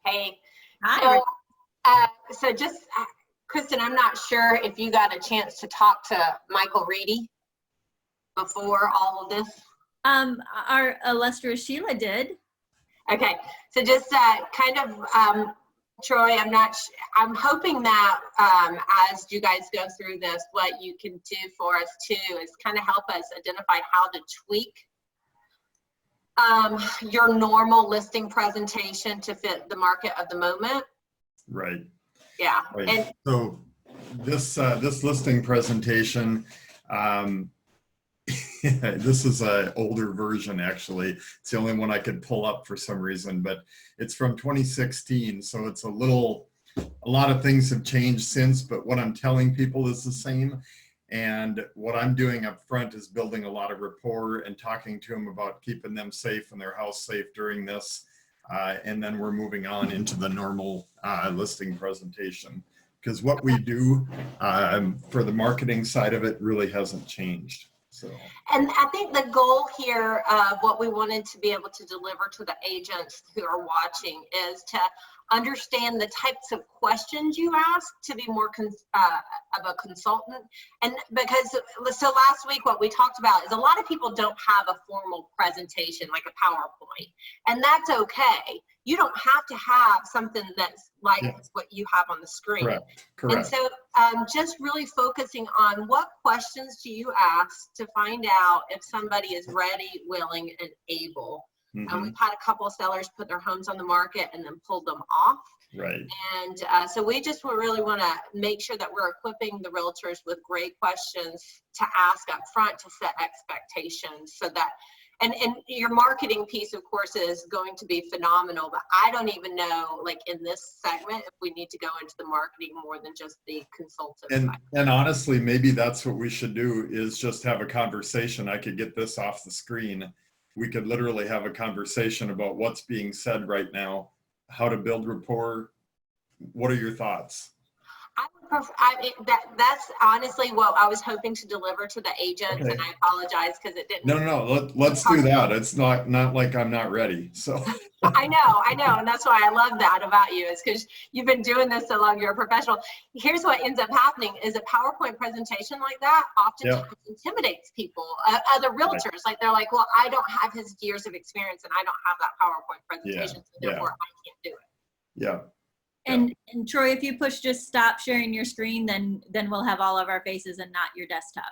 Hey, Hi. so just, Kristen, I'm not sure if you got a chance to talk to Michael Reedy before all of this. Our illustrious Sheila did. Okay, so just Troy, I'm hoping that as you guys go through this, what you can do for us too is kind of help us identify how to tweak your normal listing presentation to fit the market of the moment. Right. Yeah. Right. And so this listing presentation, this is an older version actually. It's the only one I could pull up for some reason, but it's from 2016. So it's a lot of things have changed since, but what I'm telling people is the same. And what I'm doing up front is building a lot of rapport and talking to them about keeping them safe and their house safe during this. And then we're moving on into the normal listing presentation, because what we do for the marketing side of it really hasn't changed. So. And I think the goal here of what we wanted to be able to deliver to the agents who are watching is to understand the types of questions you ask to be more of a consultant. And because, so last week what we talked about is a lot of people don't have a formal presentation like a PowerPoint, and that's okay. You don't have to have something that's like what you have on the screen. Correct. And so just really focusing on what questions do you ask to find out if somebody is ready, willing, and able. Mm-hmm. We've had a couple of sellers put their homes on the market and then pulled them off. Right. And so we just really want to make sure that we're equipping the realtors with great questions to ask up front to set expectations so that, and your marketing piece, of course, is going to be phenomenal, but I don't even know, like in this segment, if we need to go into the marketing more than just the consultative side. And honestly, maybe that's what we should do, is just have a conversation. I could get this off the screen. We could literally have a conversation about what's being said right now, how to build rapport. What are your thoughts? That's honestly what I was hoping to deliver to the agents, and I apologize because it didn't. No, let's do that. It's not like I'm not ready. So I know, and that's why I love that about you, is because you've been doing this so long. You're a professional. Here's what ends up happening: is a PowerPoint presentation like that oftentimes intimidates people, other realtors. Like they're like, well, I don't have his years of experience, and I don't have that PowerPoint presentation, so therefore I can't do it. Yeah. And Troy, if you push just stop sharing your screen, then we'll have all of our faces and not your desktop.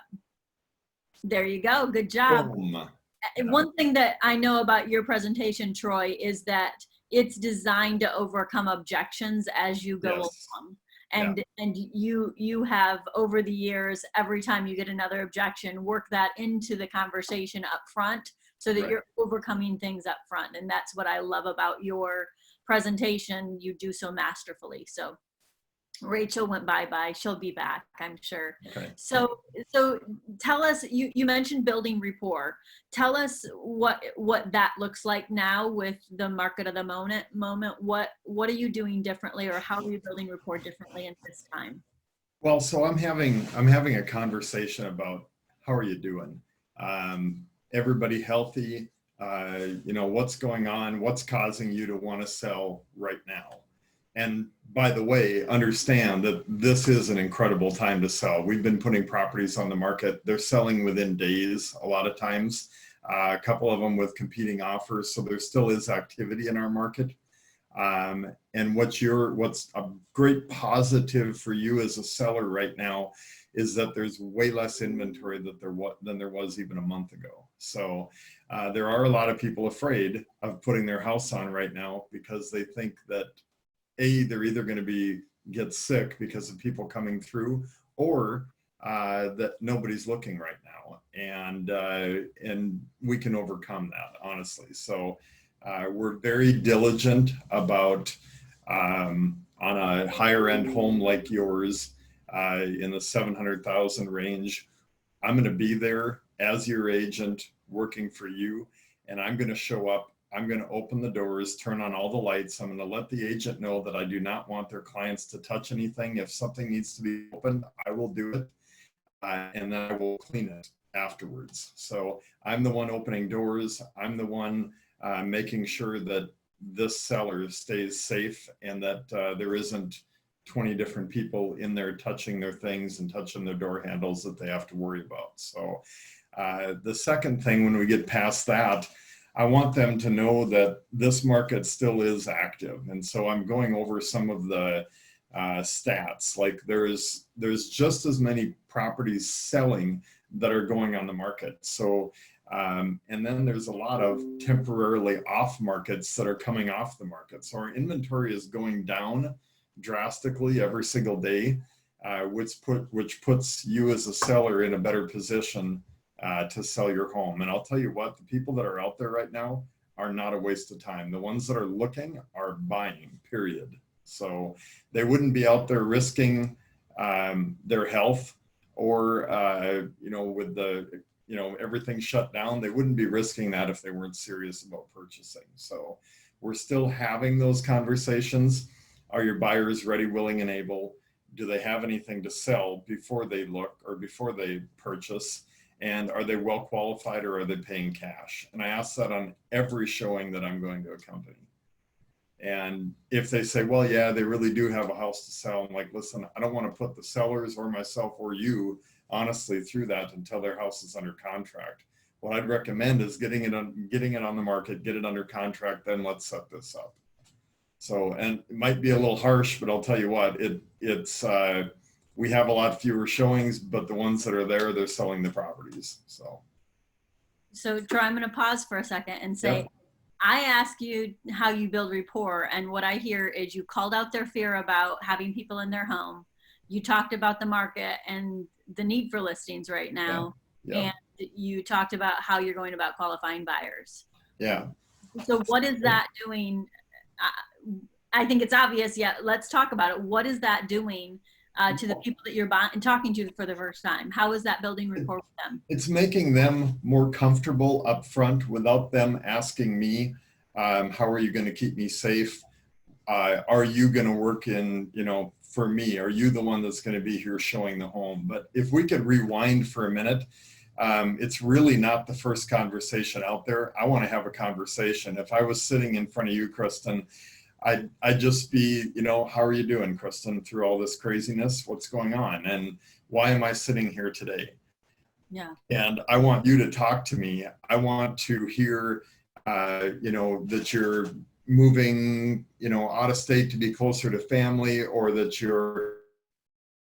There you go. Good job. Boom. One thing that I know about your presentation, Troy, is that it's designed to overcome objections as you go along. And you have, over the years, every time you get another objection, work that into the conversation up front so that you're overcoming things up front. And that's what I love about your presentation. You do so masterfully. So Rachel went bye-bye. She'll be back, I'm sure. Okay. So tell us, you mentioned building rapport. Tell us what that looks like now with the market of the moment. What are you doing differently, or how are you building rapport differently in this time? Well, so I'm having a conversation about how are you doing? Everybody healthy? What's going on? What's causing you to want to sell right now? And by the way, understand that this is an incredible time to sell. We've been putting properties on the market. They're selling within days a lot of times, a couple of them with competing offers. So there still is activity in our market. And what's a great positive for you as a seller right now is that there's way less inventory than there was even a month ago. So there are a lot of people afraid of putting their house on right now because they think that they're either going to get sick because of people coming through, or that nobody's looking right now, and we can overcome that, honestly. So we're very diligent about on a higher end home like yours in the 700,000 range. I'm going to be there as your agent working for you, and I'm going to show up. I'm going to open the doors, turn on all the lights. I'm going to let the agent know that I do not want their clients to touch anything. If something needs to be opened, I will do it, and then I will clean it afterwards. So I'm the one opening doors. I'm the one making sure that this seller stays safe and that there isn't 20 different people in there touching their things and touching their door handles that they have to worry about. So the second thing, when we get past that, I want them to know that this market still is active. And so I'm going over some of the stats. Like there's just as many properties selling that are going on the market. So and then there's a lot of temporarily off markets that are coming off the market. So our inventory is going down drastically every single day, which puts you as a seller in a better position to sell your home. And I'll tell you what, the people that are out there right now are not a waste of time. The ones that are looking are buying, period. So they wouldn't be out there risking their health or, with the, everything shut down, they wouldn't be risking that if they weren't serious about purchasing. So we're still having those conversations. Are your buyers ready, willing, and able? Do they have anything to sell before they look or before they purchase? And are they well qualified or are they paying cash? And I ask that on every showing that I'm going to a company. And if they say, well, yeah, they really do have a house to sell, I'm like, listen, I don't want to put the sellers or myself or you honestly through that until their house is under contract. What I'd recommend is getting it on the market, get it under contract, then let's set this up. So, and it might be a little harsh, but I'll tell you what, it's we have a lot fewer showings, but the ones that are there, they're selling the properties. So Troy, I'm going to pause for a second and say, yep. I ask you how you build rapport, and what I hear is you called out their fear about having people in their home. You talked about the market and the need for listings right now. Yeah. Yeah. And you talked about how you're going about qualifying buyers. Yeah. So what is that doing? I think it's obvious. Yeah. Let's talk about it. What is that doing to the people that you're buying and talking to for the first time? How is that building rapport with them? It's making them more comfortable up front without them asking me, how are you going to keep me safe? Are you going to work in, for me? Are you the one that's going to be here showing the home? But if we could rewind for a minute, it's really not the first conversation out there. I want to have a conversation. If I was sitting in front of you, Kristen, I'd just be, how are you doing, Kristen, through all this craziness? What's going on? And why am I sitting here today? Yeah. And I want you to talk to me. I want to hear, that you're moving, out of state to be closer to family, or that you're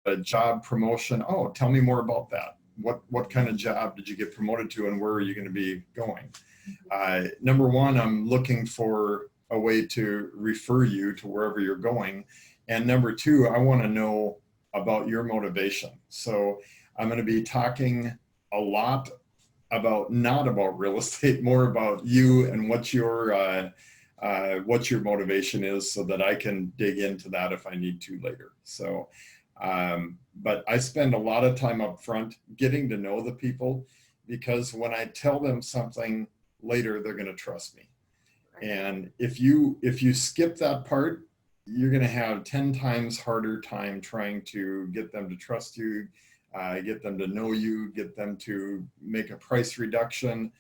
a job promotion. Oh, tell me more about that. What kind of job did you get promoted to, and where are you going to be going? Number one, I'm looking for a way to refer you to wherever you're going. And number two, I want to know about your motivation. So I'm going to be talking a lot about, not about real estate, more about you and what your motivation is, so that I can dig into that if I need to later. So, but I spend a lot of time up front getting to know the people, because when I tell them something later, they're going to trust me. And if you skip that part, you're going to have 10 times harder time trying to get them to trust you, get them to know you, get them to make a price reduction,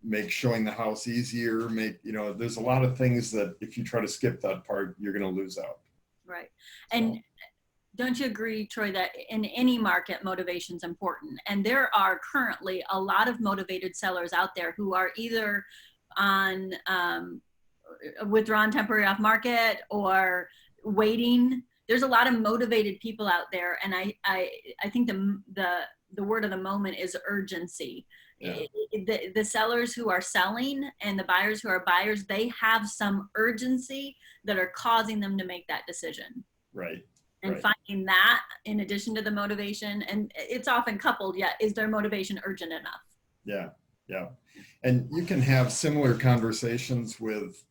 make showing the house easier, there's a lot of things that if you try to skip that part, you're going to lose out. Right. And don't you agree, Troy, that in any market, motivation is important? And there are currently a lot of motivated sellers out there who are either on withdrawn temporary off market or waiting. There's a lot of motivated people out there, and I think the word of the moment is urgency. Yeah. The sellers who are selling and the buyers who are buyers, they have some urgency that are causing them to make that decision. Right. And finding that in addition to the motivation, and it's often coupled, is their motivation urgent enough? Yeah. Yeah. And you can have similar conversations with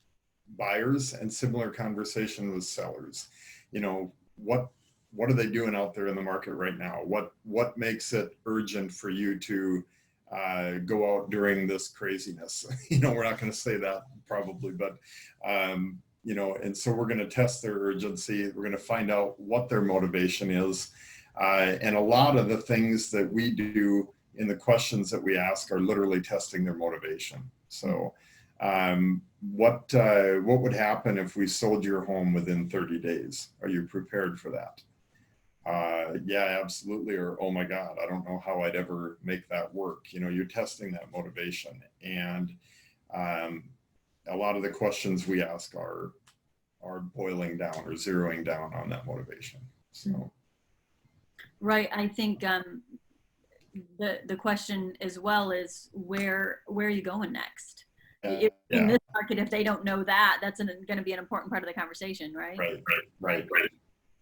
buyers and similar conversation with sellers. What are they doing out there in the market right now? What makes it urgent for you to go out during this craziness? We're not going to say that probably, but and so we're going to test their urgency. We're going to find out what their motivation is. And a lot of the things that we do in the questions that we ask are literally testing their motivation. So What would happen if we sold your home within 30 days? Are you prepared for that? Yeah, absolutely. Or, oh my God, I don't know how I'd ever make that work. You know, you're testing that motivation. And a lot of the questions we ask are boiling down or zeroing down on that motivation. So. Right. I think the question as well is where are you going next? In this market, if they don't know that, that's going to be an important part of the conversation, right? Right.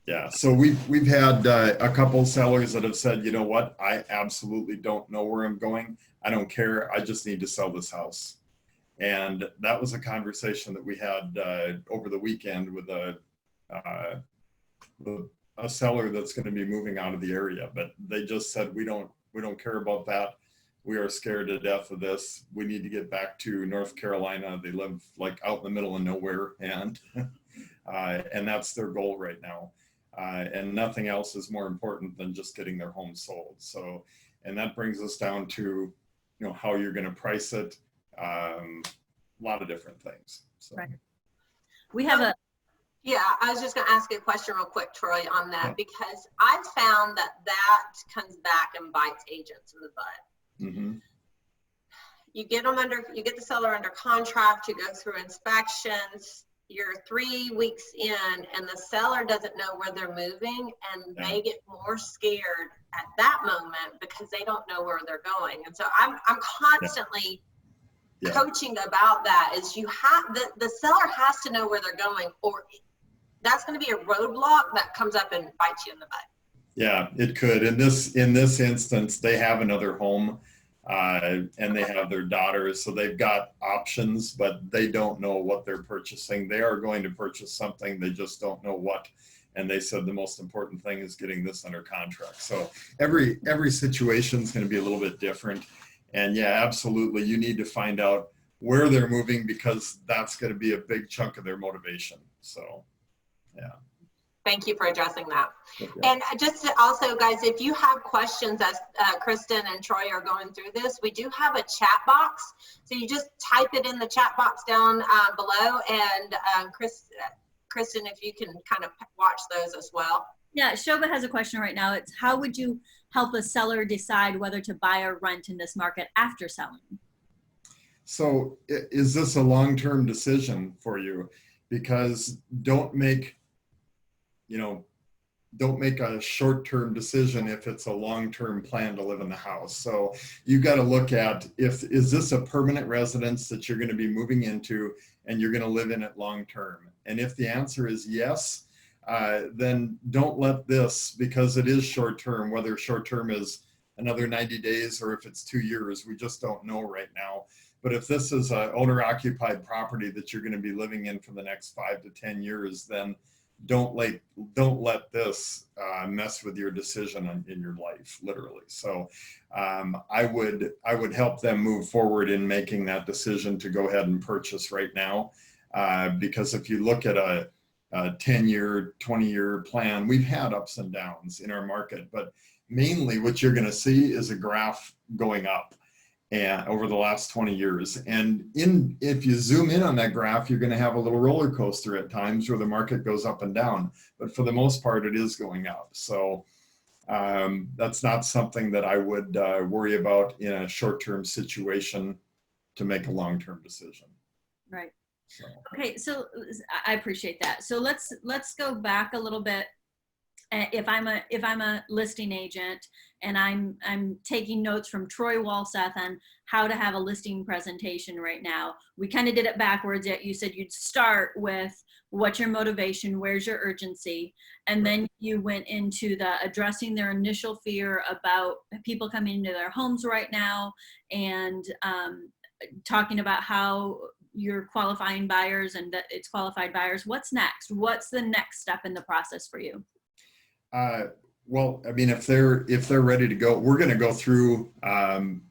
Yeah. So we've had a couple sellers that have said, you know what, I absolutely don't know where I'm going. I don't care. I just need to sell this house. And that was a conversation that we had over the weekend with a seller that's going to be moving out of the area, but they just said, we don't care about that. We are scared to death of this. We need to get back to North Carolina. They live like out in the middle of nowhere, and that's their goal right now. And nothing else is more important than just getting their home sold. So, and that brings us down to, you know, how you're going to price it. A lot of different things. So. Right. We have a. Yeah, I was just going to ask you a question real quick, Troy, on that, because I've found that comes back and bites agents in the butt. Mm-hmm. You get the seller under contract, you go through inspections, you're 3 weeks in, and the seller doesn't know where they're moving, and they get more scared at that moment because they don't know where they're going. And so I'm constantly coaching about that. Is you have the seller has to know where they're going, or that's going to be a roadblock that comes up and bites you in the butt. Yeah, it could. In this instance, they have another home, and they have their daughters, so they've got options, but they don't know what they're purchasing. They are going to purchase something, they just don't know what. And they said the most important thing is getting this under contract. So every situation is going to be a little bit different. And yeah, absolutely, you need to find out where they're moving, because that's going to be a big chunk of their motivation. So, yeah. Thank you for addressing that. Okay. And just to also, guys, if you have questions as Kristen and Troy are going through this, we do have a chat box. So you just type it in the chat box down below, and Kristen, if you can kind of watch those as well. Yeah, Shobha has a question right now. It's how would you help a seller decide whether to buy or rent in this market after selling? So is this a long-term decision for you? Because don't make a short-term decision if it's a long-term plan to live in the house. So you got to look at, is this a permanent residence that you're going to be moving into and you're going to live in it long-term? And if the answer is yes, then don't let this, because it is short-term, whether short-term is another 90 days or if it's 2 years, we just don't know right now. But if this is an owner-occupied property that you're going to be living in for the next 5 to 10 years, then don't let this mess with your decision in your life, literally. So I would help them move forward in making that decision to go ahead and purchase right now, because if you look at a 10-year, 20-year plan, we've had ups and downs in our market, but mainly what you're going to see is a graph going up and over the last 20 years. And if you zoom in on that graph, you're going to have a little roller coaster at times where the market goes up and down, but for the most part, it is going up. So that's not something that I would worry about in a short-term situation to make a long-term decision. Right. So. Okay, so I appreciate that. So let's go back a little bit. If I'm a listing agent and I'm taking notes from Troy Walseth on how to have a listing presentation right now, we kind of did it backwards. Yet you said you'd start with what's your motivation, where's your urgency, and then you went into the addressing their initial fear about people coming into their homes right now, and talking about how you're qualifying buyers and that it's qualified buyers. What's next? What's the next step in the process for you? Well, I mean, if they're ready to go, we're going to go through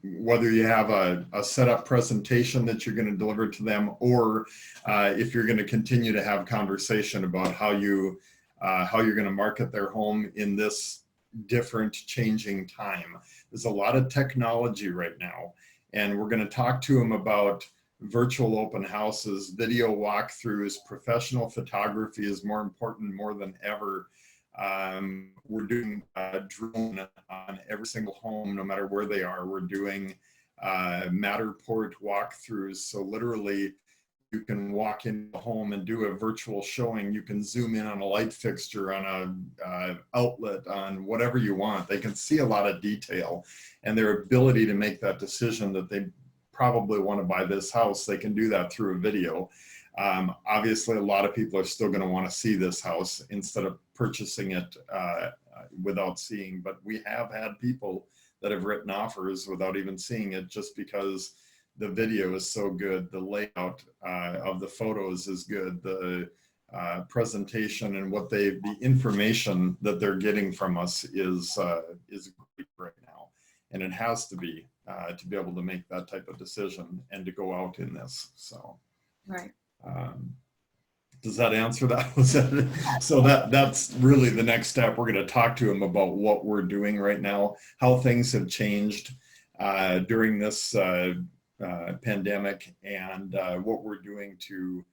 whether you have a setup presentation that you're going to deliver to them, or if you're going to continue to have conversation about how you're going to market their home in this different changing time. There's a lot of technology right now, and we're going to talk to them about virtual open houses, video walkthroughs, professional photography is more important more than ever. We're doing drone on every single home, no matter where they are. We're doing Matterport walkthroughs. So literally, you can walk into the home and do a virtual showing. You can zoom in on a light fixture, on a outlet, on whatever you want. They can see a lot of detail, and their ability to make that decision that they probably want to buy this house, they can do that through a video. Obviously, a lot of people are still going to want to see this house instead of purchasing it without seeing, but we have had people that have written offers without even seeing it, just because the video is so good, the layout of the photos is good, the presentation and the information that they're getting from us is great right now, and it has to be able to make that type of decision and to go out in this. So, right. Does that answer that? So that's really the next step. We're going to talk to them about what we're doing right now, how things have changed during this pandemic, and what we're doing to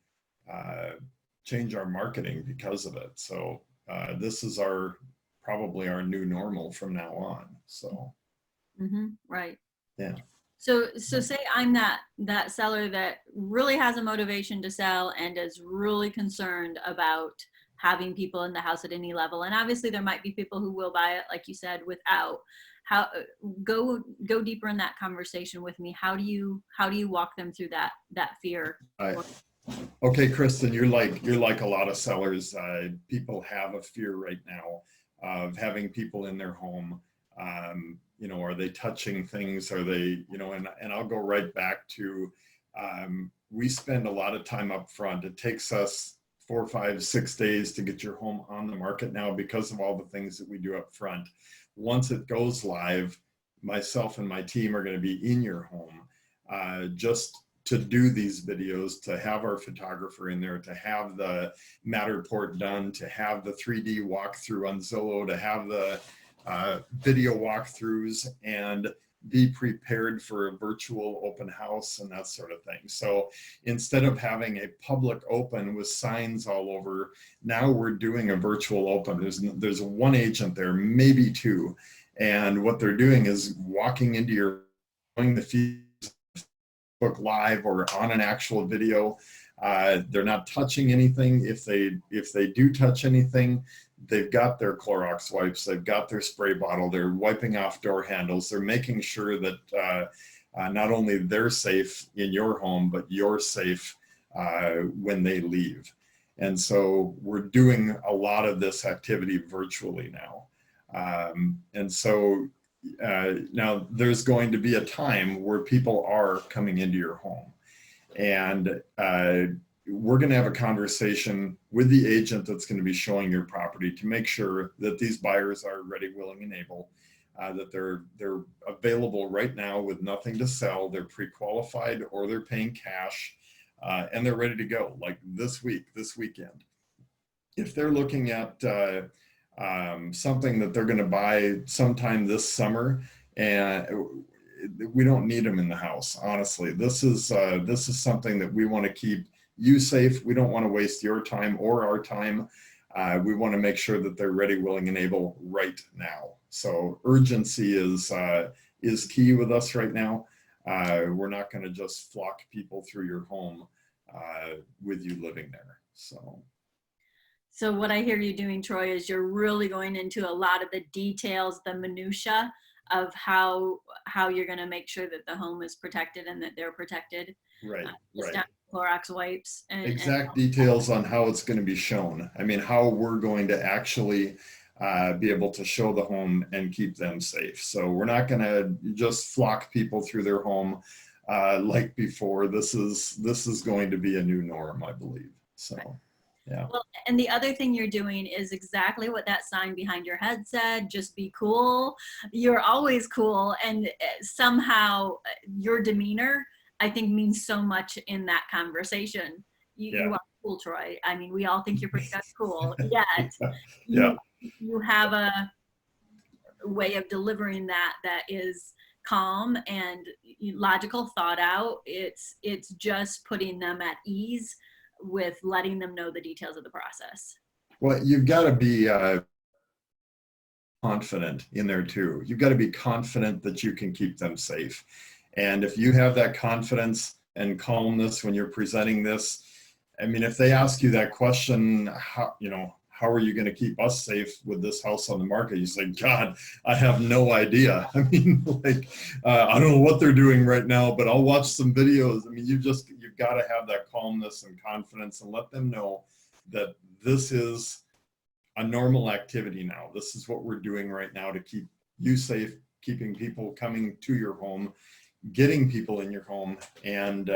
change our marketing because of it. So this is probably our new normal from now on. So right. Yeah. So say I'm that seller that really has a motivation to sell and is really concerned about having people in the house at any level. And obviously there might be people who will buy it, like you said, without. How go deeper in that conversation with me. How do you walk them through that fear? Okay, Kristen, you're like a lot of sellers. People have a fear right now of having people in their home. Are they touching things? Are they, and I'll go right back to, we spend a lot of time up front. It takes us 4, 5, 6 days to get your home on the market now because of all the things that we do up front. Once it goes live, myself and my team are going to be in your home just to do these videos, to have our photographer in there, to have the Matterport done, to have the 3D walkthrough on Zillow, to have the video walkthroughs, and be prepared for a virtual open house and that sort of thing. So instead of having a public open with signs all over, now we're doing a virtual open. There's one agent there, maybe two. And what they're doing is walking into showing the Facebook Live or on an actual video. They're not touching anything. If they do touch anything, they've got their Clorox wipes, they've got their spray bottle, they're wiping off door handles, they're making sure that not only they're safe in your home, but you're safe when they leave. And so we're doing a lot of this activity virtually now. And so now there's going to be a time where people are coming into your home, and we're going to have a conversation with the agent that's going to be showing your property to make sure that these buyers are ready, willing, and able, that they're available right now with nothing to sell, they're pre-qualified or they're paying cash, and they're ready to go, like this weekend. If they're looking at something that they're going to buy sometime this summer, and we don't need them in the house, honestly. This is something that we want to keep you safe. We don't want to waste your time or our time. We want to make sure that they're ready, willing, and able right now. So urgency is key with us right now. We're not going to just flock people through your home with you living there. So what I hear you doing, Troy, is you're really going into a lot of the details, the minutia of how you're going to make sure that the home is protected and that they're protected. Right. Clorox wipes. Exact details on how it's going to be shown. I mean, how we're going to actually be able to show the home and keep them safe. So we're not going to just flock people through their home like before. This is going to be a new norm, I believe. So. Yeah. Well, and the other thing you're doing is exactly what that sign behind your head said, just be cool. You're always cool. And somehow your demeanor, I think, means so much in that conversation. You are cool, Troy. I mean, we all think you're pretty cool, yet you have a way of delivering that is calm and logical thought out. It's just putting them at ease with letting them know the details of the process. Well, you've got to be confident in there too. You've got to be confident that you can keep them safe. And if you have that confidence and calmness when you're presenting this, I mean, if they ask you that question, how are you going to keep us safe with this house on the market? You say, God, I have no idea. I mean, like, I don't know what they're doing right now, but I'll watch some videos. I mean, you've got to have that calmness and confidence and let them know that this is a normal activity now. This is what we're doing right now to keep you safe, keeping people coming to your home, getting people in your home, and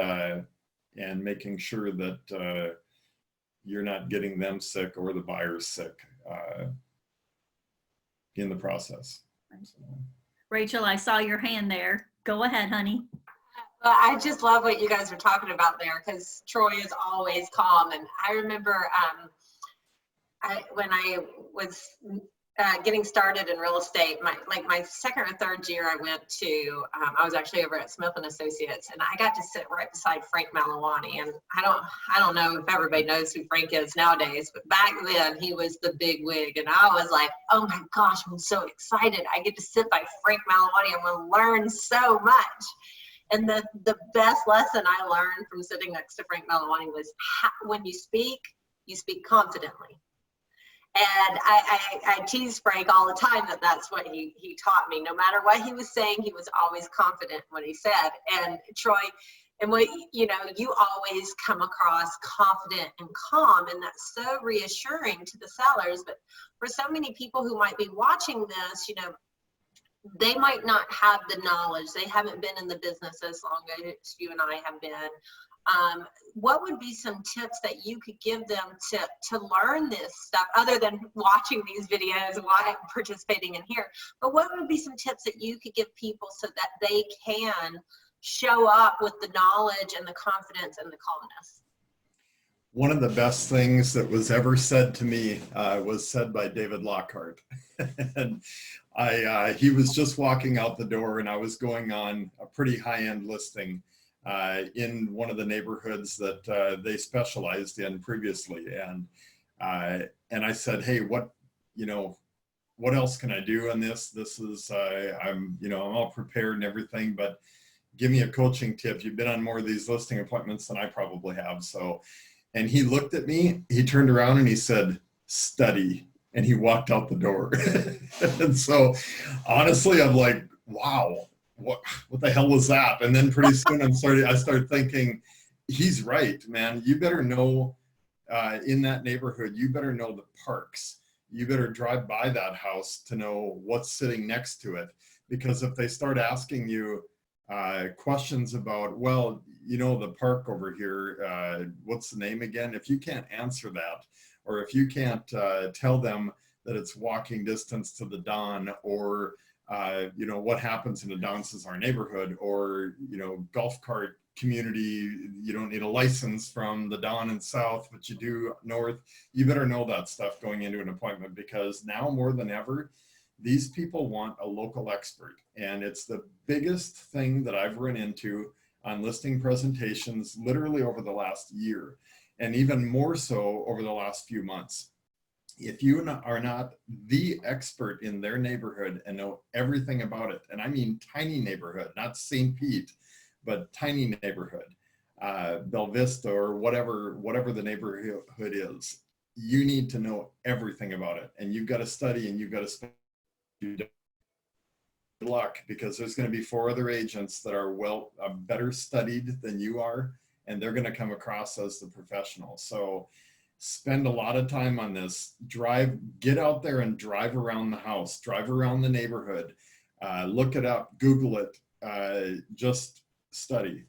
making sure that you're not getting them sick or the buyers sick in the process. Rachel, I saw your hand there. Go ahead, honey. Well, I just love what you guys are talking about there, because Troy is always calm. And I remember when I was getting started in real estate, my second or third year, I went to, I was actually over at Smith & Associates, and I got to sit right beside Frank Malawani. And I don't know if everybody knows who Frank is nowadays, but back then he was the big wig. And I was like, oh my gosh, I'm so excited. I get to sit by Frank Malawani. I'm going to learn so much. And the best lesson I learned from sitting next to Frank Malawani was when you speak confidently. And I tease Frank all the time that's what he taught me. No matter what he was saying, he was always confident in what he said. And Troy, and what you always come across confident and calm, and that's so reassuring to the sellers. But for so many people who might be watching this, they might not have the knowledge. They haven't been in the business as long as you and I have been. What would be some tips that you could give them to learn this stuff, other than watching these videos and participating in here? But what would be some tips that you could give people so that they can show up with the knowledge and the confidence and the calmness? One of the best things that was ever said to me was said by David Lockhart. And he was just walking out the door, and I was going on a pretty high-end listing in one of the neighborhoods that they specialized in previously. And I said, hey, what else can I do on this? This is, I'm all prepared and everything, but give me a coaching tip. You've been on more of these listing appointments than I probably have. So, and he looked at me, he turned around and he said, study. And he walked out the door. And so honestly, I'm like, wow, what the hell was that? And then pretty soon I started thinking, he's right, man. You better know in that neighborhood, you better know the parks. You better drive by that house to know what's sitting next to it. Because if they start asking you questions about, well, the park over here, what's the name again? If you can't answer that, or if you can't tell them that it's walking distance to the Don, or what happens in the Don Cesar neighborhood, or golf cart community, you don't need a license from the Don and south, but you do north. You better know that stuff going into an appointment, because now more than ever, these people want a local expert. And it's the biggest thing that I've run into on listing presentations literally over the last year, and even more so over the last few months. If you are not the expert in their neighborhood and know everything about it, and I mean tiny neighborhood, not St. Pete, but tiny neighborhood, Bella Vista, or whatever the neighborhood is, you need to know everything about it. And you've got to study, and you've got to spend good luck, because there's going to be 4 other agents that are better studied than you are, and they're going to come across as the professional. So spend a lot of time on this. Get out there and drive around the house, drive around the neighborhood, look it up, Google it, just study.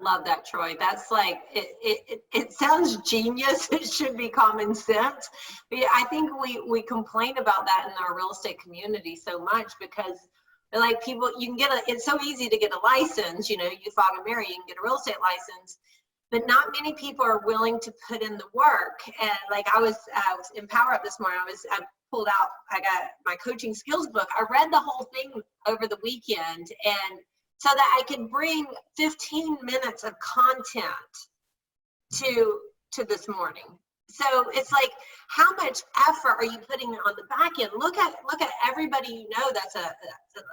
Love that, Troy. That's like, it sounds genius. It should be common sense. But I think we complain about that in our real estate community so much, because like people, it's so easy to get a license. You file a marry, you can get a real estate license, but not many people are willing to put in the work. And like I was in Power Up this morning, pulled out, I got my coaching skills book. I read the whole thing over the weekend, and so that I could bring 15 minutes of content to this morning. So it's like, how much effort are you putting on the back end? Look at everybody you know that's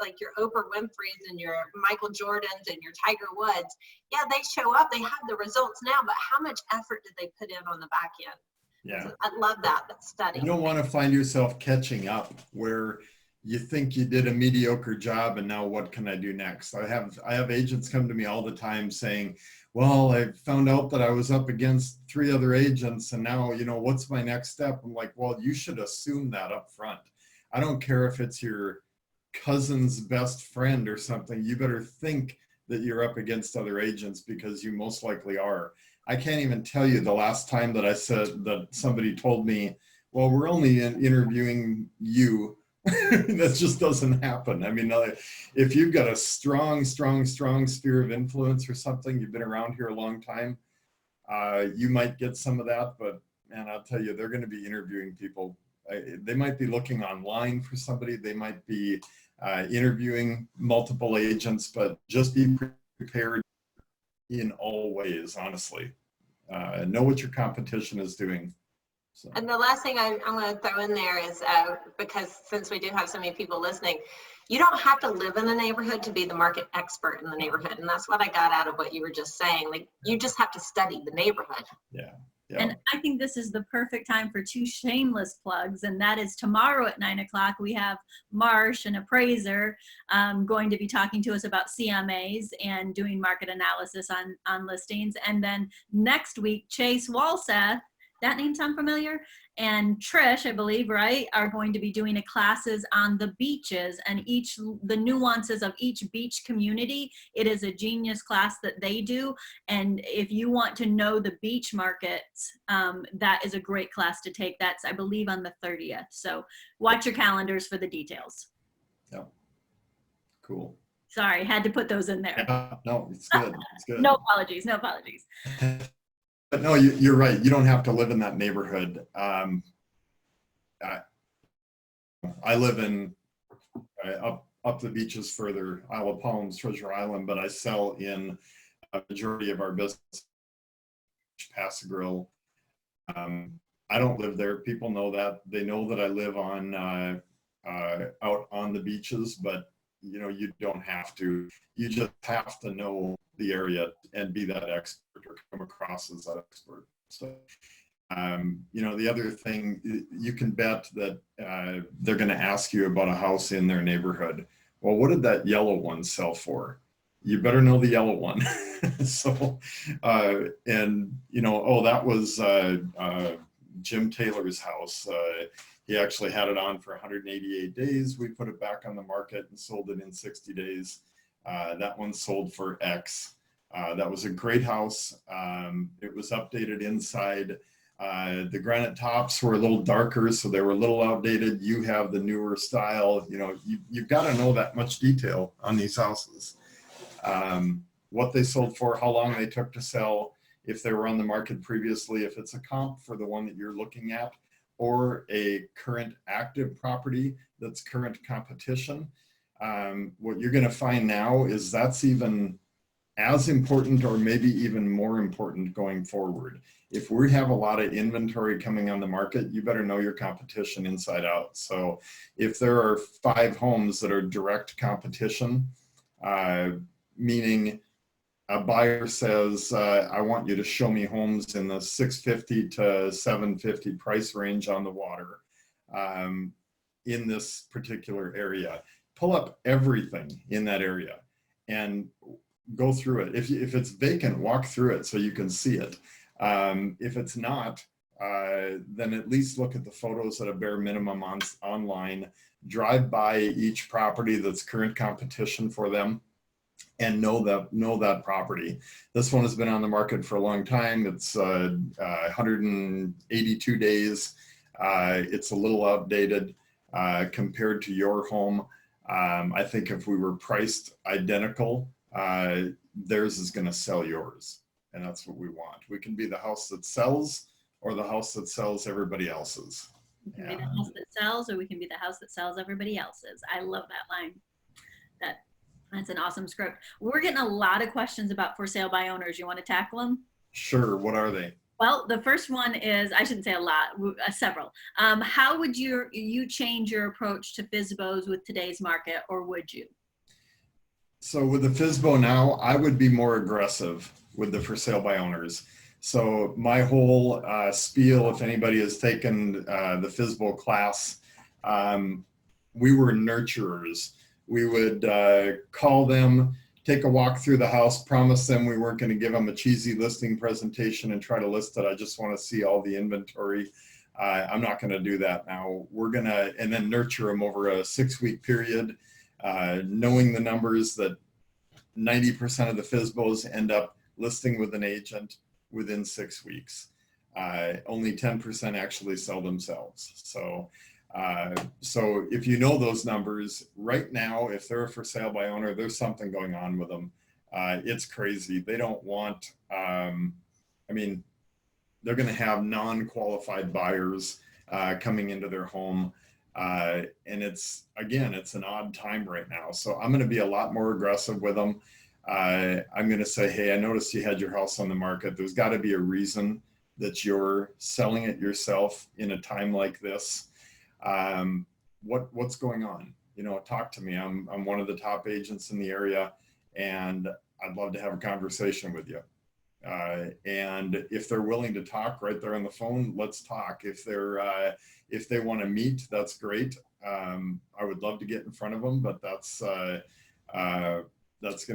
like your Oprah Winfrey's and your Michael Jordans and your Tiger Woods. Yeah, they show up, they have the results now, but how much effort did they put in on the back end? Yeah. So I love that study. You don't want to find yourself catching up where you think you did a mediocre job and now what can I do next? I have agents come to me all the time saying, well, I found out that I was up against 3 other agents and now, you know, what's my next step? I'm like, well, you should assume that up front. I don't care if it's your cousin's best friend or something. You better think that you're up against other agents because you most likely are. I can't even tell you the last time that I said that somebody told me, well, we're only interviewing you. That just doesn't happen. I mean, if you've got a strong sphere of influence or something, you've been around here a long time, you might get some of that, but man, I'll tell you, they're going to be interviewing people. They might be looking online for somebody. They might be interviewing multiple agents, but just be prepared in all ways, honestly. Know what your competition is doing. So. And the last thing I'm going to throw in there is, because since we do have so many people listening, you don't have to live in the neighborhood to be the market expert in the neighborhood. And that's what I got out of what you were just saying. Like, you just have to study the neighborhood. Yeah. Yep. And I think this is the perfect time for 2 shameless plugs, and that is tomorrow at 9 o'clock. We have Marsh, an appraiser, going to be talking to us about CMAs and doing market analysis on listings. And then next week, Chase Walseth, that name sound familiar? And Trish, I believe, right, are going to be doing classes on the beaches and the nuances of each beach community. It is a genius class that they do. And if you want to know the beach markets, that is a great class to take. That's, I believe, on the 30th. So watch your calendars for the details. Yeah. Cool. Sorry, had to put those in there. No, it's good. It's good. No apologies. No apologies. But no, you're right. You don't have to live in that neighborhood. I live in up the beaches further, Isle of Palms, Treasure Island, but I sell in a majority of our business, Pass Grill. I don't live there. People know that. They know that I live on out on the beaches, but you know, you don't have to. You just have to know the area and be that expert or come across as that expert. So, you know, the other thing, you can bet that they're going to ask you about a house in their neighborhood. Well, what did that yellow one sell for? You better know the yellow one. So, and you know, oh, that was Jim Taylor's house. He actually had it on for 188 days. We put it back on the market and sold it in 60 days. That one sold for X. That was a great house. It was updated inside. The granite tops were a little darker, so they were a little outdated. You have the newer style. You know, you've got to know that much detail on these houses. What they sold for, how long they took to sell, if they were on the market previously, if it's a comp for the one that you're looking at, or a current active property that's current competition. What you're going to find now is that's even as important or maybe even more important going forward. If we have a lot of inventory coming on the market, you better know your competition inside out. So if there are 5 homes that are direct competition, meaning a buyer says, I want you to show me homes in the 650 to 750 price range on the water in this particular area. Pull up everything in that area and go through it. If it's vacant, walk through it so you can see it. If it's not, then at least look at the photos at a bare minimum online. Drive by each property that's current competition for them and know that property. This one has been on the market for a long time. It's 182 days. It's a little outdated compared to your home. I think if we were priced identical, theirs is going to sell yours. And that's what we want. We can be the house that sells or the house that sells everybody else's. We can be the house that sells, or we can be the house that sells everybody else's. I love that line. That's an awesome script. We're getting a lot of questions about for sale by owners. You want to tackle them? Sure. What are they? Well, the first one is, I shouldn't say a lot, several. How would you change your approach to FSBOs with today's market, or would you? So with the FSBO now, I would be more aggressive with the for sale by owners. So my whole spiel, if anybody has taken the FSBO class, we were nurturers. We would call them, take a walk through the house, promise them we weren't going to give them a cheesy listing presentation and try to list it. I just want to see all the inventory. I'm not going to do that now. We're going to, and then nurture them over a 6-week period, knowing the numbers that 90% of the FSBOs end up listing with an agent within 6 weeks. Only 10% actually sell themselves. So if you know those numbers right now, if they're a for sale by owner, there's something going on with them. It's crazy. They don't want, I mean, they're going to have non-qualified buyers coming into their home. And it's an odd time right now. So I'm going to be a lot more aggressive with them. I'm going to say, hey, I noticed you had your house on the market. There's got to be a reason that you're selling it yourself in a time like this. What's going on? You know, talk to me. I'm one of the top agents in the area, and I'd love to have a conversation with you. And if they're willing to talk right there on the phone, let's talk. If they want to meet, that's great. I would love to get in front of them, but that's going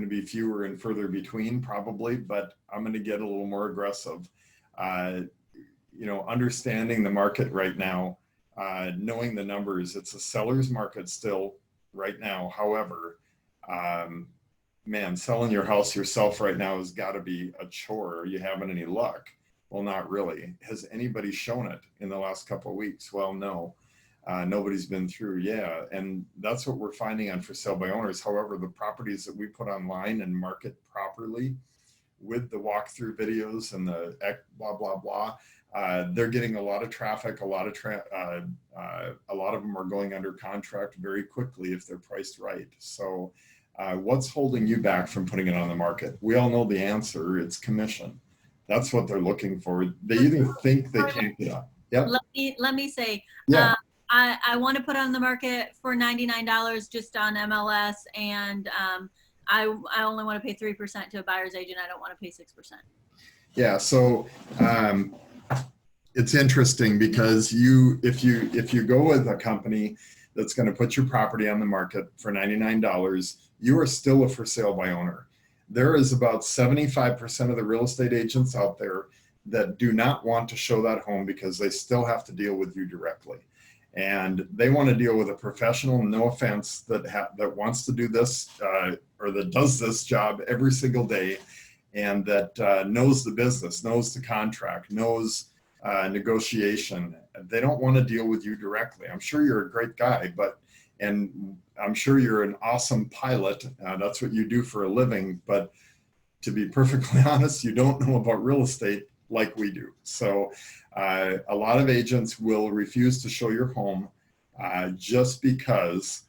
to be fewer and further between probably, but I'm going to get a little more aggressive. You know, understanding the market right now, knowing the numbers, it's a seller's market still right now. However, man, selling your house yourself right now has got to be a chore. Are you having any luck? Well, not really. Has anybody shown it in the last couple of weeks? Well, no. Nobody's been through. Yeah. And that's what we're finding on for sale by owners. However, the properties that we put online and market properly with the walkthrough videos and the blah, blah, blah, they're getting a lot of traffic. A lot of them are going under contract very quickly if they're priced right. So what's holding you back from putting it on the market? We all know the answer. It's commission. That's what they're looking for. They either think they can't get up. Yep. Let me say, yeah. I want to put on the market for $99 just on MLS, and I only want to pay 3% to a buyer's agent. I don't want to pay 6%. Yeah, so it's interesting because if you go with a company that's going to put your property on the market for $99, you are still a for sale by owner. There is about 75% of the real estate agents out there that do not want to show that home because they still have to deal with you directly. And they want to deal with a professional, no offense, that wants to do this or that does this job every single day, and that knows the business, knows the contract, knows negotiation. They don't want to deal with you directly. I'm sure you're a great guy, and I'm sure you're an awesome pilot. That's what you do for a living. But to be perfectly honest, you don't know about real estate like we do. So a lot of agents will refuse to show your home just because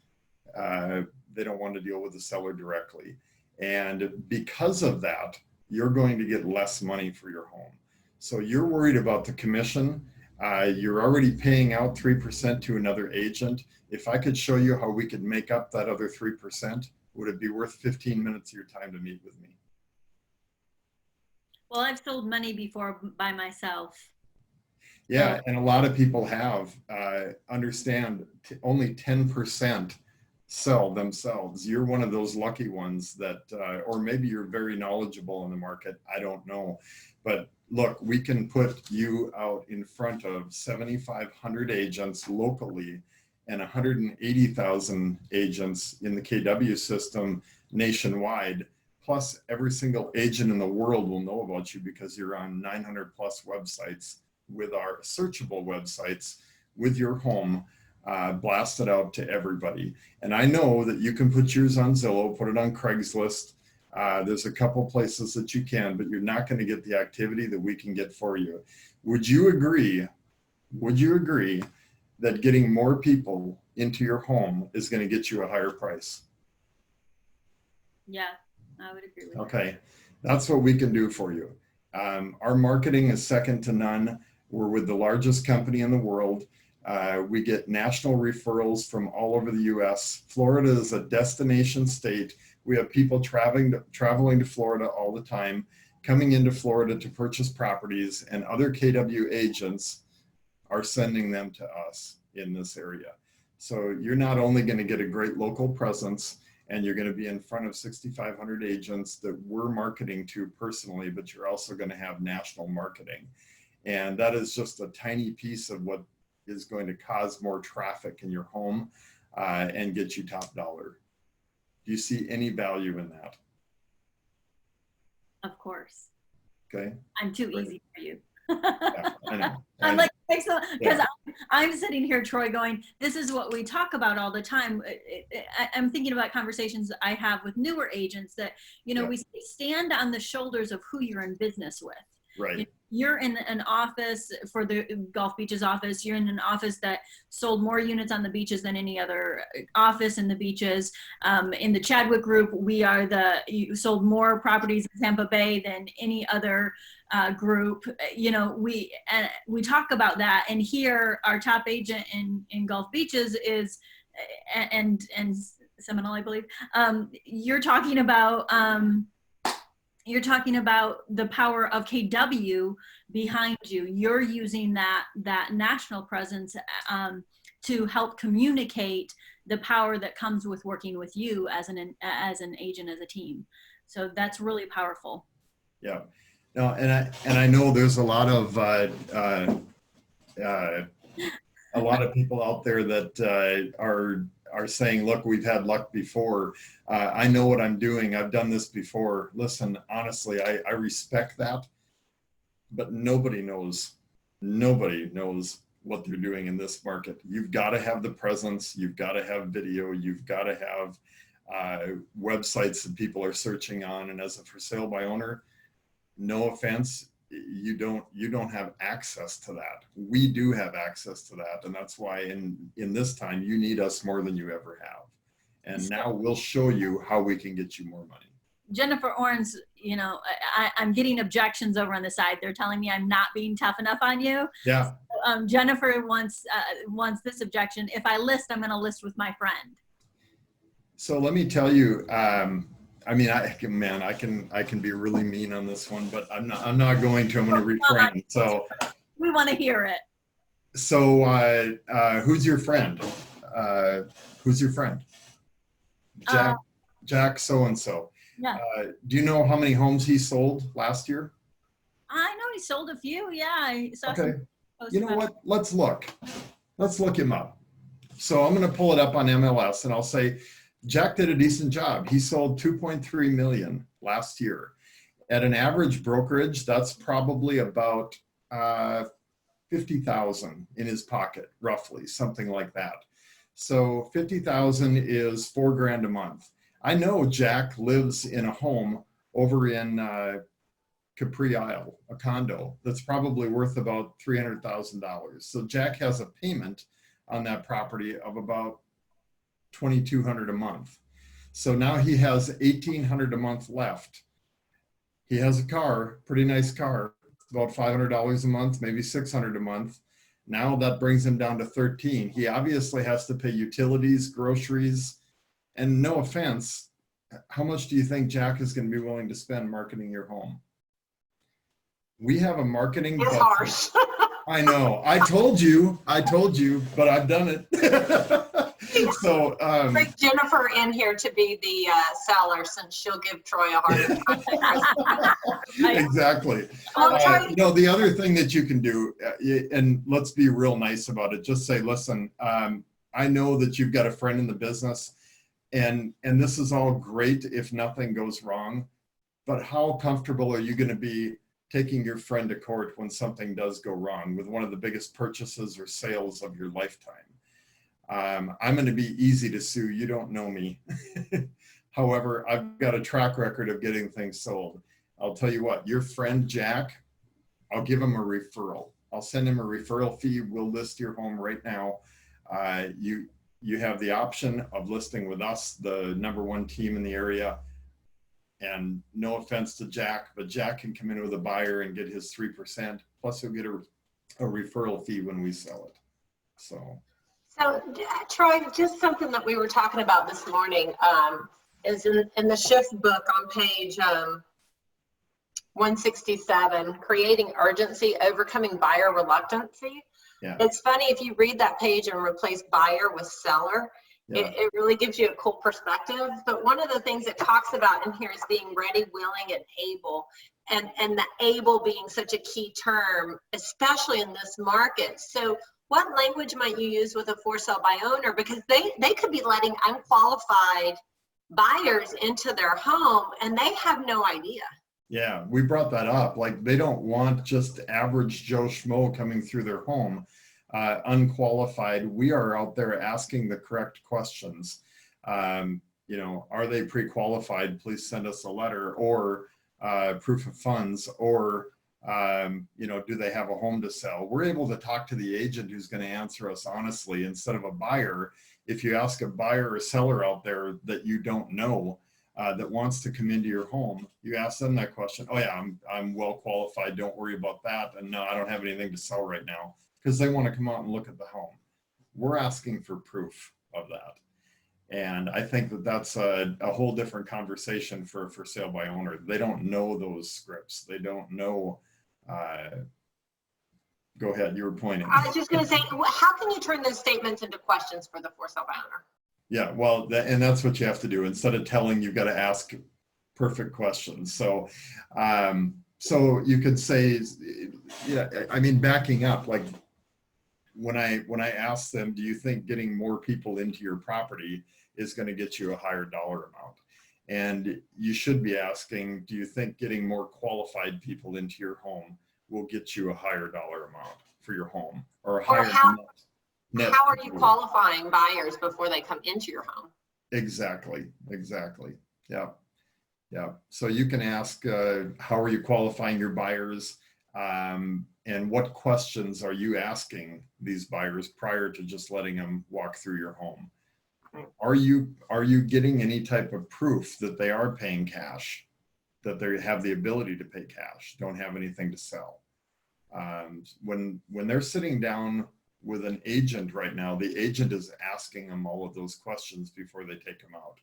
they don't want to deal with the seller directly. And because of that, you're going to get less money for your home. So you're worried about the commission. You're already paying out 3% to another agent. If I could show you how we could make up that other 3%, would it be worth 15 minutes of your time to meet with me? Well, I've sold money before by myself. Yeah, and a lot of people have. Understand only 10% sell themselves. You're one of those lucky ones that, or maybe you're very knowledgeable in the market. I don't know. But look, we can put you out in front of 7,500 agents locally and 180,000 agents in the KW system nationwide. Plus, every single agent in the world will know about you because you're on 900 plus websites with our searchable websites with your home blasted out to everybody. And I know that you can put yours on Zillow, put it on Craigslist. There's a couple places that you can, but you're not going to get the activity that we can get for you. Would you agree that getting more people into your home is going to get you a higher price. Yeah, I would agree with that. Okay, that's what we can do for you. Our marketing is second to none. We're with the largest company in the world. We get national referrals from all over the US. Florida is a destination state. We have people traveling to Florida all the time, coming into Florida to purchase properties, and other KW agents are sending them to us in this area. So you're not only going to get a great local presence, and you're going to be in front of 6,500 agents that we're marketing to personally, but you're also going to have national marketing. And that is just a tiny piece of what is going to cause more traffic in your home and get you top dollar. Do you see any value in that? Of course. Okay. I'm too easy for you. Yeah, I know. I'm like, because Yeah. I'm sitting here, Troy, going, this is what we talk about all the time. I'm thinking about conversations I have with newer agents that, you know, Yeah. we stand on the shoulders of who you're in business with. Right. You're in an office for the Gulf Beaches office. You're in an office that sold more units on the beaches than any other office in the beaches. In the Chadwick Group, you sold more properties in Tampa Bay than any other group. You know, we talk about that, and here our top agent in Gulf Beaches is, and Seminole, I believe. You're talking about the power of KW behind you. You're using that national presence to help communicate the power that comes with working with you as an agent, as a team. So that's really powerful. Yeah. No, and I know there's a lot of people out there that are saying, look, we've had luck before. I know what I'm doing. I've done this before. Listen, honestly, I respect that, but nobody knows what they're doing in this market. You've got to have the presence. You've got to have video. You've got to have websites that people are searching on. And as a for sale by owner, no offense, you don't have access to that. We do have access to that, and that's why in this time you need us more than you ever have. And now we'll show you how we can get you more money. Jennifer Orns, you know, I'm getting objections over on the side. They're telling me I'm not being tough enough on you. Yeah. So, Jennifer wants this objection. If I list, I'm going to list with my friend. So let me tell you. I mean, I can be really mean on this one, but I'm not going to. I'm going to refrain. So we want to hear it. So who's your friend? Who's your friend? Jack so-and-so. Yeah. Do you know how many homes he sold last year? I know he sold a few. Yeah. I saw okay. some you know what? Let's look him up. So I'm going to pull it up on MLS and I'll say, Jack did a decent job. He sold 2.3 million last year. At an average brokerage, that's probably about 50,000 in his pocket, roughly, something like that. So 50,000 is $4,000 a month. I know Jack lives in a home over in Capri Isle, a condo that's probably worth about $300,000. So Jack has a payment on that property of about $2,200 a month. So now he has $1,800 a month left. He has a car, pretty nice car, about $500 a month, maybe $600 a month. Now that brings him down to 13. He obviously has to pay utilities, groceries, and no offense, how much do you think Jack is going to be willing to spend marketing your home? We have a marketing budget. Harsh. I know. I told you, but I've done it. So bring Jennifer in here to be the seller, since she'll give Troy a hard time. Exactly. No, the other thing that you can do, and let's be real nice about it, just say, listen, I know that you've got a friend in the business, and this is all great if nothing goes wrong, but how comfortable are you going to be taking your friend to court when something does go wrong with one of the biggest purchases or sales of your lifetime? I'm going to be easy to sue. You don't know me. However, I've got a track record of getting things sold. I'll tell you what, your friend Jack, I'll give him a referral. I'll send him a referral fee. We'll list your home right now. You have the option of listing with us, the #1 team in the area. And no offense to Jack, but Jack can come in with a buyer and get his 3%. Plus he'll get a referral fee when we sell it. So Troy, just something that we were talking about this morning is in the shift book on page 167, creating urgency, overcoming buyer reluctancy. yeah, It's funny, if you read that page and replace buyer with seller, yeah, it really gives you a cool perspective. But one of the things it talks about in here is being ready, willing, and able. And the able being such a key term, especially in this market. So what language might you use with a for sale by owner? Because they could be letting unqualified buyers into their home and they have no idea. yeah, we brought that up. Like, they don't want just average Joe Schmo coming through their home, unqualified. We are out there asking the correct questions. You know, are they pre-qualified? Please send us a letter, or proof of funds, or you know, do they have a home to sell? We're able to talk to the agent who's going to answer us honestly instead of a buyer. If you ask a buyer or seller out there that you don't know, that wants to come into your home, you ask them that question. Oh yeah, I'm well qualified. Don't worry about that. And no, I don't have anything to sell right now, because they want to come out and look at the home. We're asking for proof of that. And I think that that's a whole different conversation for sale by owner. They don't know those scripts. They don't know. Go ahead, you were pointing. I was just going to say, how can you turn those statements into questions for the for sale by owner? Yeah, well, and that's what you have to do. Instead of telling, you've got to ask perfect questions. So, so you could say, yeah, I mean, backing up, like when I ask them, do you think getting more people into your property is going to get you a higher dollar amount? And you should be asking, do you think getting more qualified people into your home will get you a higher dollar amount for your home, or a higher net? How are you qualifying buyers before they come into your home? Exactly. Yeah. So you can ask, how are you qualifying your buyers? And what questions are you asking these buyers prior to just letting them walk through your home? Are you getting any type of proof that they are paying cash, that they have the ability to pay cash, don't have anything to sell? When they're sitting down with an agent right now, the agent is asking them all of those questions before they take them out.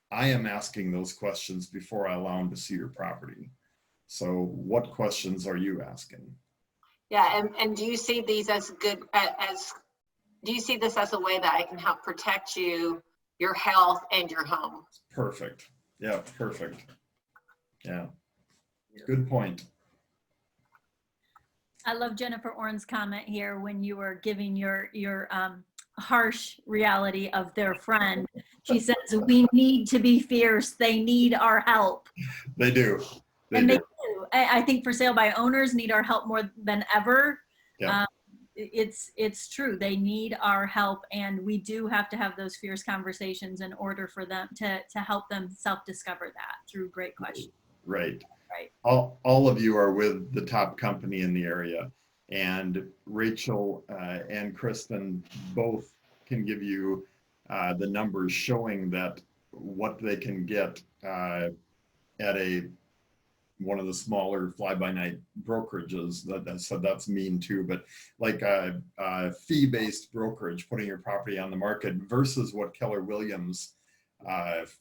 I am asking those questions before I allow them to see your property. So what questions are you asking? Yeah, and do you see these as good, do you see this as a way that I can help protect you, your health, and your home? Perfect. Yeah, perfect. Yeah, good point. I love Jennifer Orn's comment here when you were giving your harsh reality of their friend. She says, we need to be fierce. They need our help. They do. They do. I think for sale by owners need our help more than ever. Yeah. It's true. They need our help, and we do have to have those fierce conversations in order for them to help them self-discover that through great questions. Right. All of you are with the top company in the area, and Rachel and Kristen both can give you the numbers showing that what they can get at one of the smaller fly-by-night brokerages. So that's mean too, but like a fee-based brokerage putting your property on the market versus what Keller Williams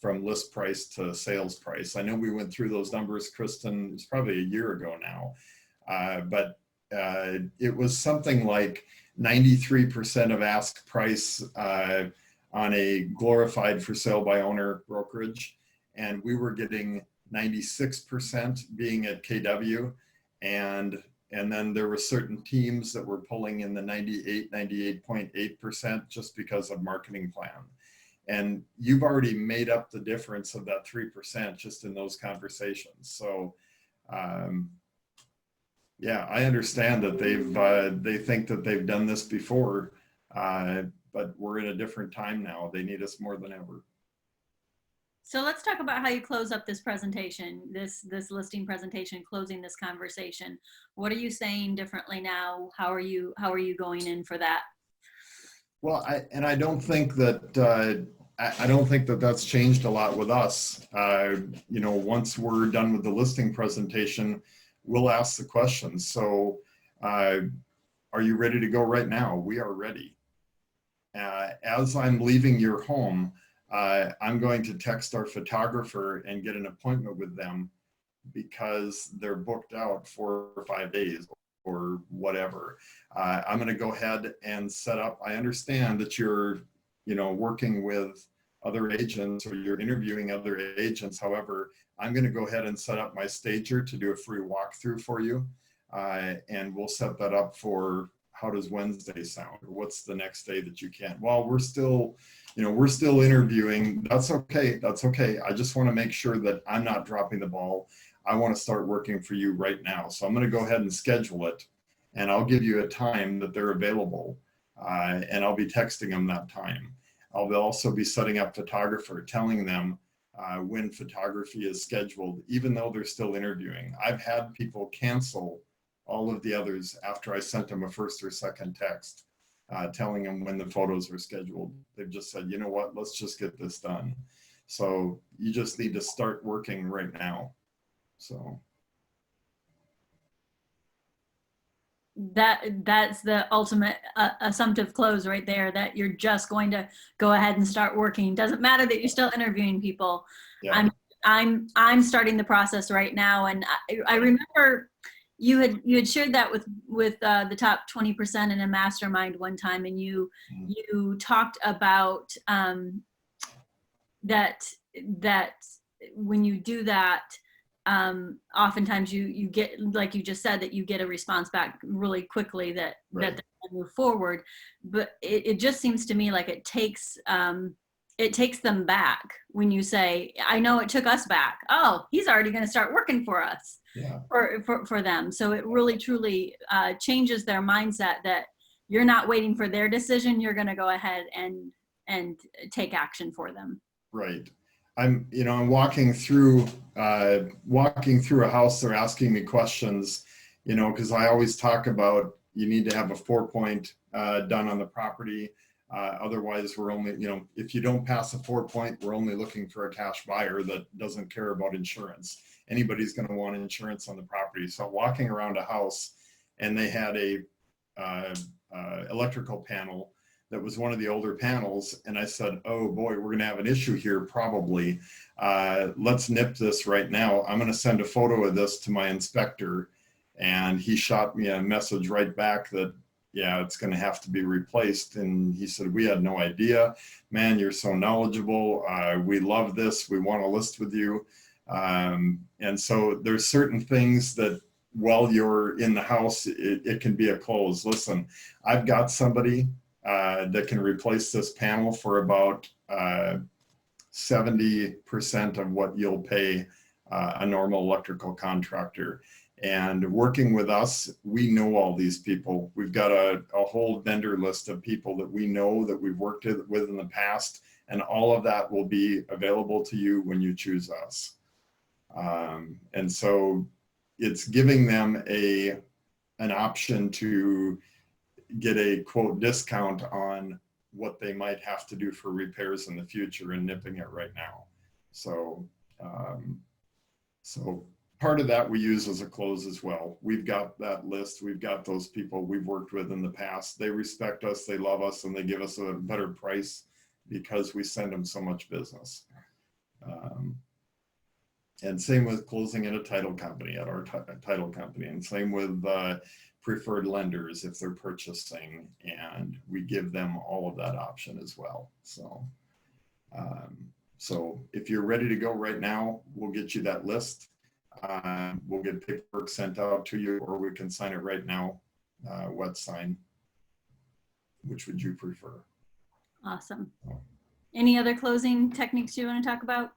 from list price to sales price. I know we went through those numbers, Kristen, it's probably a year ago now, but it was something like 93% of ask price on a glorified for sale by owner brokerage, and we were getting 96% being at KW, and then there were certain teams that were pulling in the 98.8% just because of marketing plan. And you've already made up the difference of that 3% just in those conversations. So yeah, I understand that they think that they've done this before, but we're in a different time now. They need us more than ever. So let's talk about how you close up this presentation, this listing presentation, closing this conversation. What are you saying differently now? How are you going in for that? Well, I don't think that I don't think that that's changed a lot with us. You know, once we're done with the listing presentation, we'll ask the questions. So, are you ready to go right now? We are ready. As I'm leaving your home, I'm going to text our photographer and get an appointment with them because they're booked out 4 or 5 days or whatever. I'm going to go ahead and set up. I understand that you're, you know, working with other agents or you're interviewing other agents. However, I'm going to go ahead and set up my stager to do a free walkthrough for you. And we'll set that up for, how does Wednesday sound? Or what's the next day that you can? Well, we're still, you know, we're still interviewing. That's okay. That's okay. I just want to make sure that I'm not dropping the ball. I want to start working for you right now. So I'm going to go ahead and schedule it, and I'll give you a time that they're available, and I'll be texting them that time. I'll also be setting up photographer, telling them when photography is scheduled, even though they're still interviewing. I've had people cancel all of the others after I sent them a first or second text telling them when the photos are scheduled. They've just said, you know what, let's just get this done. So you just need to start working right now. So that's the ultimate assumptive close right there, that you're just going to go ahead and start working. Doesn't matter that you're still interviewing people. yeah. I'm starting the process right now, and I remember you had shared that with the top 20% in a mastermind one time, and you talked about that when you do that, oftentimes you get, like you just said, that you get a response back really quickly that Right. that they can move forward. But it just seems to me like it takes them back when you say, I know it took us back. Oh, he's already going to start working for us. Yeah. For them. So it really truly changes their mindset that you're not waiting for their decision. You're going to go ahead and take action for them. Right. I'm walking through a house. They're asking me questions, you know, because I always talk about you need to have a 4-point done on the property. Otherwise, we're only, you know, if you don't pass a 4-point, we're only looking for a cash buyer that doesn't care about insurance. Anybody's going to want insurance on the property. So walking around a house, and they had a electrical panel that was one of the older panels, and I said, oh boy, we're going to have an issue here probably. Let's nip this right now. I'm going to send a photo of this to my inspector, and he shot me a message right back that, yeah, it's going to have to be replaced. And he said, we had no idea. Man, you're so knowledgeable. We love this. We want to list with you. And so there's certain things that while you're in the house, it can be a close. Listen, I've got somebody that can replace this panel for about 70% of what you'll pay a normal electrical contractor. And working with us, we know all these people. We've got a whole vendor list of people that we know that we've worked with in the past, and all of that will be available to you when you choose us. And so it's giving them an option to get a quote discount on what they might have to do for repairs in the future and nipping it right now. So, so part of that we use as a close as well. We've got that list. We've got those people we've worked with in the past. They respect us, they love us, and they give us a better price because we send them so much business. And same with closing at a title company, at our title company, and same with preferred lenders if they're purchasing, and we give them all of that option as well. So, so if you're ready to go right now, we'll get you that list. We'll get paperwork sent out to you, or we can sign it right now, wet sign. Which would you prefer? Awesome. Any other closing techniques you want to talk about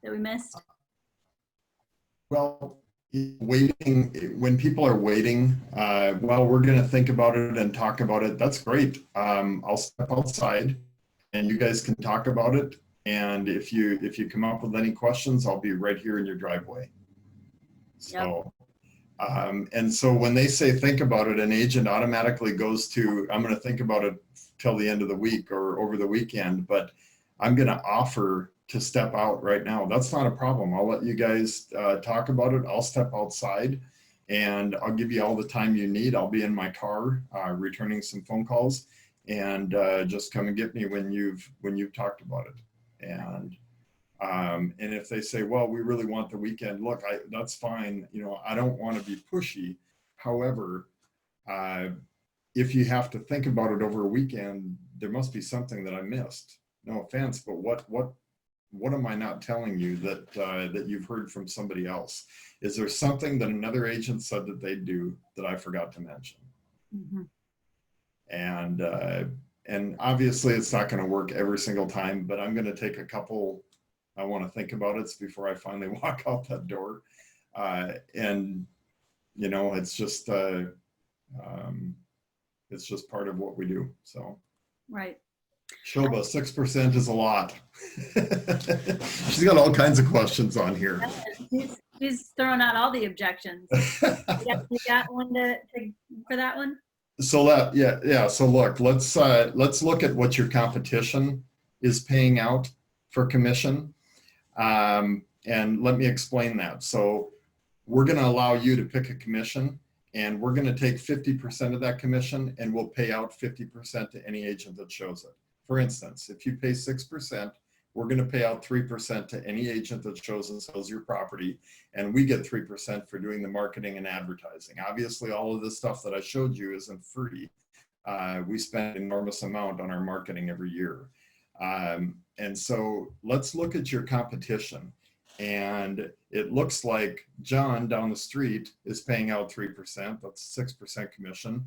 that we missed? Well, waiting, when people are waiting, well, we're going to think about it and talk about it. That's great. I'll step outside and you guys can talk about it. And if you come up with any questions, I'll be right here in your driveway. So, and so when they say think about it, an agent automatically goes to, I'm going to think about it till the end of the week or over the weekend, but I'm going to offer to step out right now. That's not a problem. I'll let you guys talk about it. I'll step outside and I'll give you all the time you need. I'll be in my car returning some phone calls, and just come and get me when you've talked about it. And if they say, well, we really want the weekend, look, that's fine. You know, I don't want to be pushy. However, if you have to think about it over a weekend, there must be something that I missed. No offense, but what am I not telling you that you've heard from somebody else? Is there something that another agent said that they do that I forgot to mention? Mm-hmm. And obviously it's not going to work every single time, but I'm going to take a couple. I want to think about it before I finally walk out that door. And you know, it's just part of what we do. So. Right. Shoba, 6% is a lot. She's got all kinds of questions on here. She's throwing out all the objections. You got one for that one? So yeah. So look, let's look at what your competition is paying out for commission. And let me explain that. So we're going to allow you to pick a commission, and we're going to take 50% of that commission, and we'll pay out 50% to any agent that shows it. For instance, if you pay 6%, we're going to pay out 3% to any agent that shows and sells your property, and we get 3% for doing the marketing and advertising. Obviously, all of this stuff that I showed you isn't free. We spend an enormous amount on our marketing every year. And so let's look at your competition. And it looks like John down the street is paying out 3%. That's 6% commission.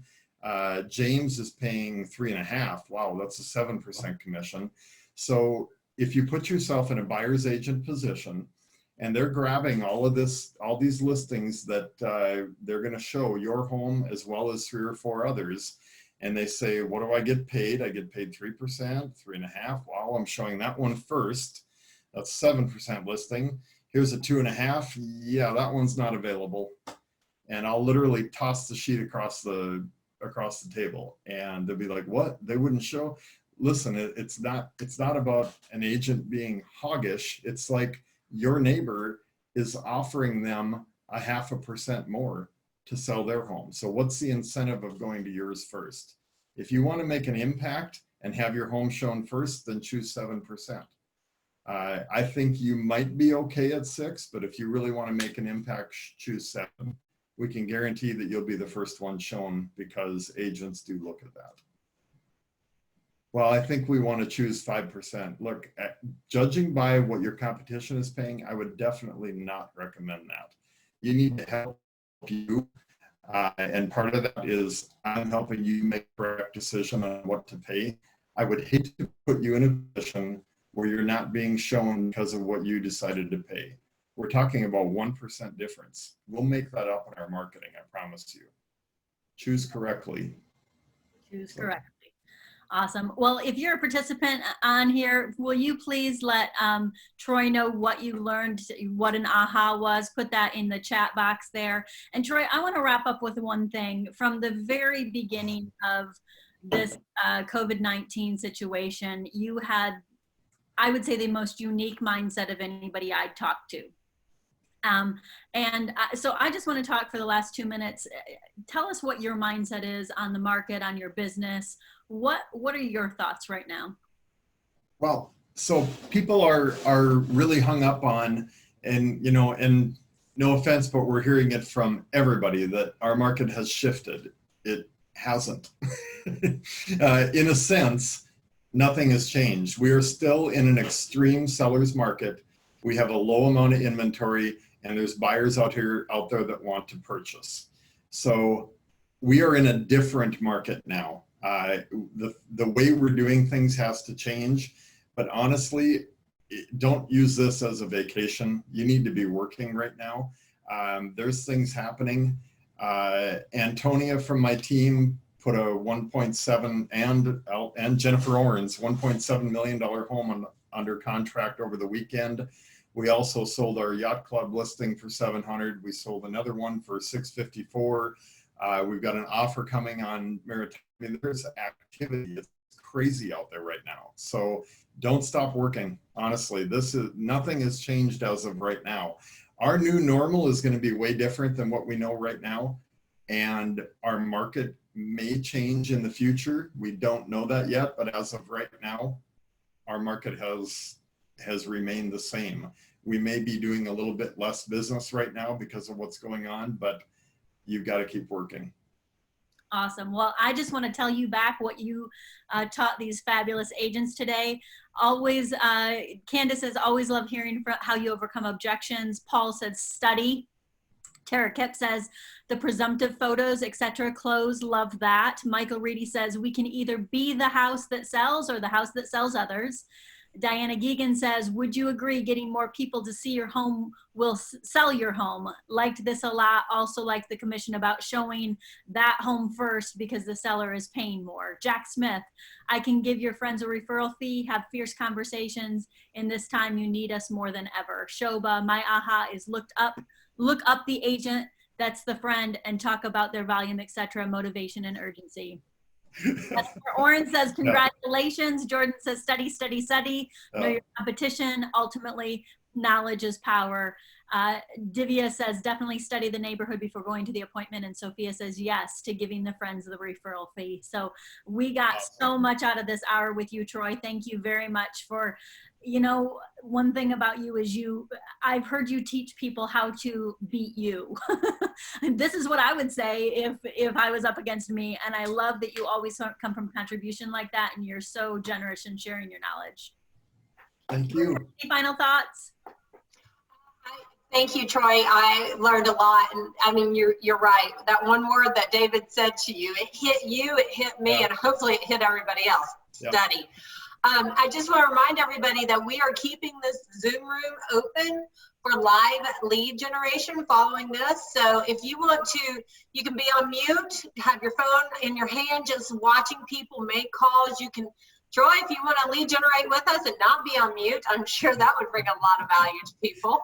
James is paying 3.5%. Wow, that's a 7% commission. So if you put yourself in a buyer's agent position, and they're grabbing all these listings that they're going to show your home as well as 3 or 4 others, and they say, what do I get paid? I get paid 3%, 3.5%. Wow, I'm showing that one first. That's 7% listing. Here's a 2.5%. Yeah, that one's not available. And I'll literally toss the sheet across the table, and they'll be like, what? They wouldn't show? Listen, it's not about an agent being hoggish. It's like your neighbor is offering them 0.5% more to sell their home. So what's the incentive of going to yours first? If you want to make an impact and have your home shown first, then choose 7%. I think you might be okay at 6%, but if you really want to make an impact, choose 7%. We can guarantee that you'll be the first one shown, because agents do look at that. Well, I think we want to choose 5%. Look, judging by what your competition is paying, I would definitely not recommend that. You need to help you. And part of that is I'm helping you make the correct decision on what to pay. I would hate to put you in a position where you're not being shown because of what you decided to pay. We're talking about 1% difference. We'll make that up in our marketing, I promise you. Choose correctly. Choose correctly. Awesome. Well, if you're a participant on here, will you please let Troy know what you learned, what an aha was? Put that in the chat box there. And Troy, I want to wrap up with one thing. From the very beginning of this COVID-19 situation, you had, I would say, the most unique mindset of anybody I'd talked to. So I just want to talk for the last 2 minutes. Tell us what your mindset is on the market, on your business. What are your thoughts right now? Well, so people are really hung up on, and you know, and no offense, but we're hearing it from everybody that our market has shifted. It hasn't. In a sense, nothing has changed. We are still in an extreme seller's market. We have a low amount of inventory, and there's buyers out there that want to purchase. So we are in a different market now. The way we're doing things has to change, but honestly, don't use this as a vacation. You need to be working right now. There's things happening. Antonia from my team put a 1.7 and Jennifer Owens $1.7 million home under contract over the weekend. We also sold our yacht club listing for 700. We sold another one for 654. We've got an offer coming on maritime. I mean, there's activity. It's crazy out there right now. So don't stop working. Honestly, nothing has changed as of right now. Our new normal is going to be way different than what we know right now. And our market may change in the future. We don't know that yet, but as of right now, our market has remained the same. We may be doing a little bit less business right now because of what's going on, but you've got to keep working. Awesome. Well, I just want to tell you back what you taught these fabulous agents today. Always, Candace says, always love hearing how you overcome objections. Paul said, study. Tara Kip says, the presumptive photos, etc. Close, love that. Michael Reedy says, we can either be the house that sells or the house that sells others. Diana Geegan says, would you agree getting more people to see your home will sell your home? Liked this a lot. Also liked the commission about showing that home first because the seller is paying more. Jack Smith, I can give your friends a referral fee, have fierce conversations. In this time, you need us more than ever. Shoba, my aha is look up the agent that's the friend and talk about their volume, etc., motivation and urgency. Oren says, congratulations. Jordan says, study, study, study. Know your competition. Ultimately, knowledge is power. Divya says, definitely study the neighborhood before going to the appointment. And Sophia says, yes, to giving the friends the referral fee. So we got so much out of this hour with you, Troy. Thank you very much for, one thing about you is I've heard you teach people how to beat you. This is what I would say if I was up against me. And I love that you always come from contribution like that. And you're so generous in sharing your knowledge. Thank you. Any final thoughts? Thank you, Troy. I learned a lot. And I mean, you're right. That one word that David said to you, it hit you, it hit me, and hopefully it hit everybody else. Study. I just want to remind everybody that we are keeping this Zoom room open for live lead generation following this. So if you want to, you can be on mute, have your phone in your hand, just watching people make calls. You can, Troy, if you want to lead generate with us and not be on mute, I'm sure that would bring a lot of value to people.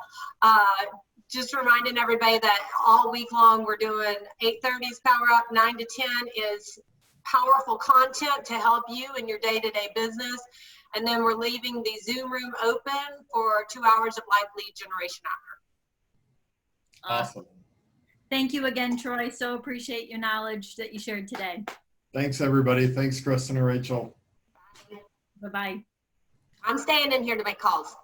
Just reminding everybody that all week long we're doing 8:30's Power Up, 9 to 10 is powerful content to help you in your day-to-day business. And then we're leaving the Zoom room open for 2 hours of live lead generation after. Awesome. Thank you again, Troy. So appreciate your knowledge that you shared today. Thanks, everybody. Thanks, Kristen and Rachel. Bye-bye. I'm staying in here to make calls.